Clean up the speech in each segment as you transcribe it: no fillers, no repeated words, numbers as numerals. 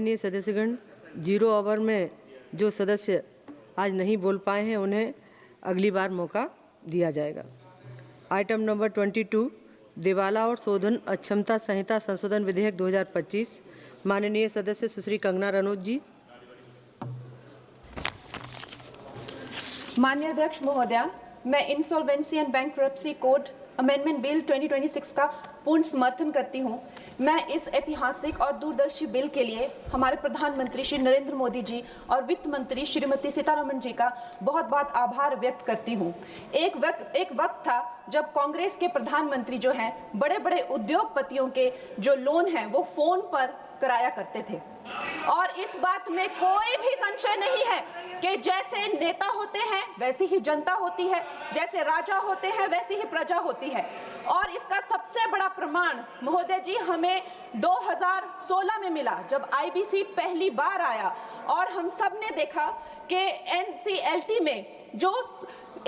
माननीय सदस्यगण, 0 ओवर में जो सदस्य आज नहीं बोल पाए हैं उन्हें अगली बार मौका दिया जाएगा। आइटम नंबर 22, दिवाला और शोधन अक्षमता संहिता संशोधन विधेयक 2025। माननीय सदस्य सुश्री कंगना रनौत जी। माननीय अध्यक्ष महोदया, मैं insolvency and bankruptcy code amendment bill 2026 का पूर्ण समर्थन करती हूं। मैं इस ऐतिहासिक और दूरदर्शी बिल के लिए हमारे प्रधानमंत्री श्री नरेंद्र मोदी जी और वित्त मंत्री श्रीमती सीतारमण जी का बहुत बहुत आभार व्यक्त करती हूं। एक वक्त था जब कांग्रेस के प्रधानमंत्री जो हैं बड़े बड़े उद्योगपतियों के जो लोन हैं वो फोन पर कराया करते थे, और इस बात में कोई भी संशय नहीं है कि जैसे नेता होते हैं वैसी ही जनता होती है, जैसे राजा होते हैं वैसी ही प्रजा होती है। और इसका सबसे बड़ा प्रमाण महोदय जी हमें 2016 में मिला, जब आईबीसी पहली बार आया और हम सब ने देखा कि एनसीएलटी में जो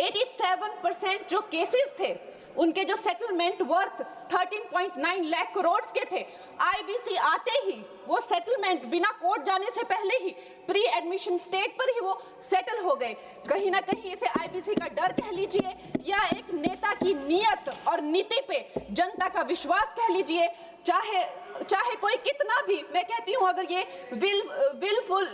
87% जो केसेस थे उनके जो सेटलमेंट वर्थ 13.9 लाख करोड़ के थे, आईबीसी आते ही वो सेटलमेंट बिना कोर्ट जाने से पहले ही प्री एडमिशन स्टेट पर ही वो सेटल हो गए। कहीं ना कहीं इसे आईबीसी का डर कह लीजिए या एक नेता की नीयत और नीति पे जनता का विश्वास कह लीजिए, चाहे कोई कितना भी, मैं कहती हूं अगर ये विलफुल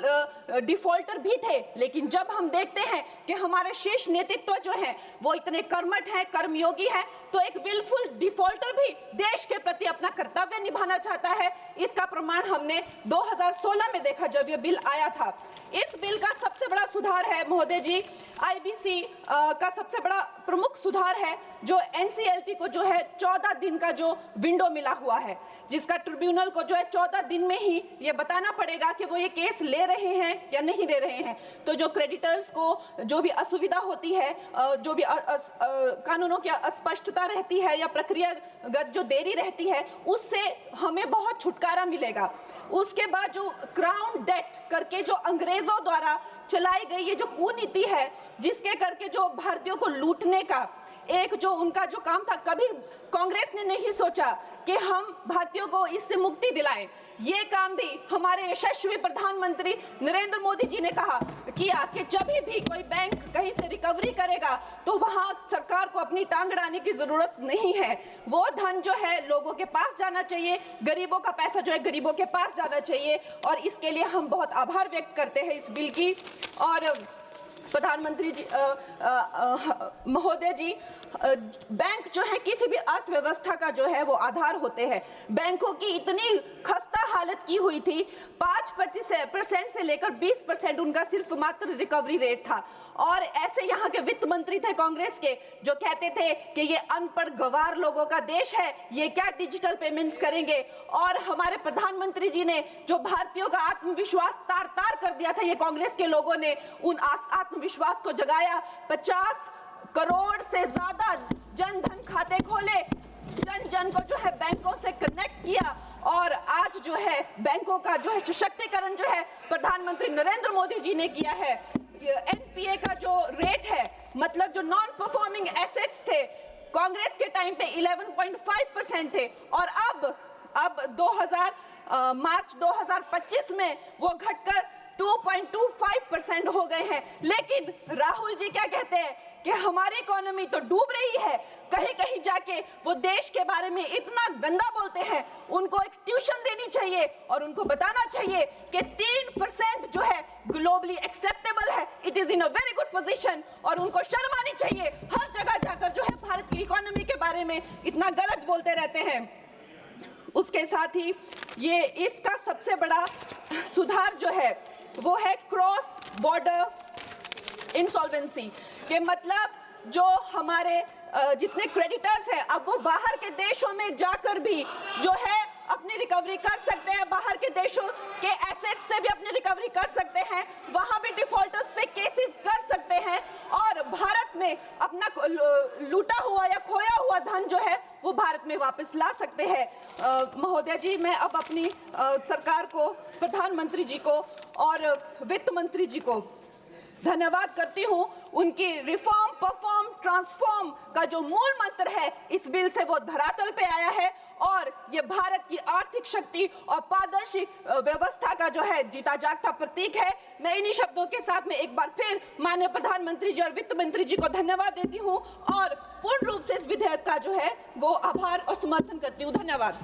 डिफॉल्टर भी थे, लेकिन जब हम देखते हैं कि हमारे शीर्ष नेतृत्व जो है वो इतने कर्मठ है, कर्मयोगी है, तो एक विलफुल डिफॉल्टर भी देश के प्रति अपना कर्तव्य निभाना चाहता है। इसका प्रमाण हमने 2016 में देखा जब ये बिल आया था। इस बिल का सबसे बड़ा सुधार है महोदय जी, आईबीसी का सबसे बड़ा प्रमुख सुधार है जो एनसीएलटी को जो है 14 दिन का जो विंडो मिला हुआ है, जिसका ट्रिब्यूनल को जो है 14 दिन में ही ये बताना पड़ेगा कि वो ये केस ले रहे हैं या नहीं ले रहे हैं। तो जो क्रेडिटर्स को जो भी असुविधा होती है, जो भी कानूनों की अस्पष्टता रहती है या प्रक्रियागत जो देरी रहती है, उससे हमें बहुत छुटकारा मिलेगा। उसके बाद जो क्राउन डेट करके जो अंग्रेजों द्वारा चलाई गई ये जो कुनीति है, जिसके करके जो भारतीयों को लूटने का एक जो उनका जो काम था, कभी कांग्रेस ने नहीं सोचा कि हम भारतीयों को इससे मुक्ति दिलाएं। ये काम भी हमारे यशस्वी प्रधानमंत्री नरेंद्र मोदी जी ने कहा किया कि जब भी कोई बैंक कहीं से रिकवरी करेगा तो वहां सरकार को अपनी टांग अड़ाने की जरूरत नहीं है। वो धन जो है लोगों के पास जाना चाहिए, गरीबों का पैसा जो है गरीबों के पास जाना चाहिए, और इसके लिए हम बहुत आभार व्यक्त करते हैं इस बिल की। और प्रधानमंत्री जी महोदय जी, बैंक जो है किसी भी अर्थव्यवस्था का जो है वो आधार होते हैं। बैंकों की इतनी खस्ता हालत की हुई थी, 5% से लेकर 20% उनका सिर्फ मात्र रिकवरी रेट था। और ऐसे यहाँ के वित्त मंत्री थे कांग्रेस के जो कहते थे कि ये अनपढ़ गवार लोगों का देश है, ये क्या डिजिटल पेमेंट्स करेंगे। और हमारे प्रधानमंत्री जी ने जो भारतीयों का आत्मविश्वास तार तार कर दिया था, ये कांग्रेस के लोगों ने उन आत्मविश्वास को जगाया। 50 करोड़ से ज्यादा जन धन खाते खोले, जन जन को जो है बैंकों से कनेक्ट किया, और आज जो है बैंकों का जो है सशक्तिकरण जो है प्रधानमंत्री नरेंद्र मोदी जी ने किया है। एनपीए का जो रेट है, मतलब जो नॉन परफॉर्मिंग एसेट्स थे, कांग्रेस के टाइम पे 11.5% थे, और अब मार्च 2025 में वो घटकर 2.25% हो गए हैं। लेकिन राहुल जी क्या कहते हैं कि हमारी इकोनॉमी तो डूब रही है, कहीं कहीं जाके वो देश के बारे में इतना गंदा बोलते हैं। उनको एक ट्यूशन देनी चाहिए और उनको बताना चाहिए कि 3% जो है ग्लोबली एक्सेप्टेबल है, it is in a very good position, और उनको शर्म आनी चाहिए। हर जगह जाकर जो है भारत की इकोनॉमी के बारे में इतना गलत बोलते रहते हैं। उसके साथ ही ये इसका सबसे बड़ा सुधार जो है वो है क्रॉस बॉर्डर इंसॉल्वेंसी के, मतलब जो हमारे जितने क्रेडिटर्स हैं अब वो बाहर के देशों में जाकर भी जो है अपनी रिकवरी कर सकते हैं, बाहर के देशों के एसेट से भी अपनी रिकवरी कर सकते हैं, वहां भी डिफॉल्टर्स पे केसेस कर सकते हैं, और भारत में अपना लूटा हुआ या खोया हुआ धन जो है वो भारत में वापस ला सकते हैं। महोदय जी, मैं अब अपनी सरकार को, प्रधानमंत्री जी को और वित्त मंत्री जी को धन्यवाद करती हूं। उनकी रिफॉर्म, परफॉर्म, ट्रांसफॉर्म का जो मूल मंत्र है इस बिल से वो धरातल पे आया है और ये भारत की आर्थिक शक्ति और पारदर्शी व्यवस्था का जो है जीता जागता प्रतीक है। मैं इन्हीं शब्दों के साथ में एक बार फिर माननीय प्रधानमंत्री जी और वित्त मंत्री जी को धन्यवाद देती हूं और पूर्ण रूप से इस विधेयक का जो है वो आभार और समर्थन करती हूं। धन्यवाद।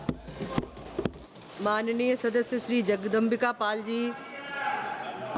माननीय सदस्य श्री जगदम्बिका पाल जी।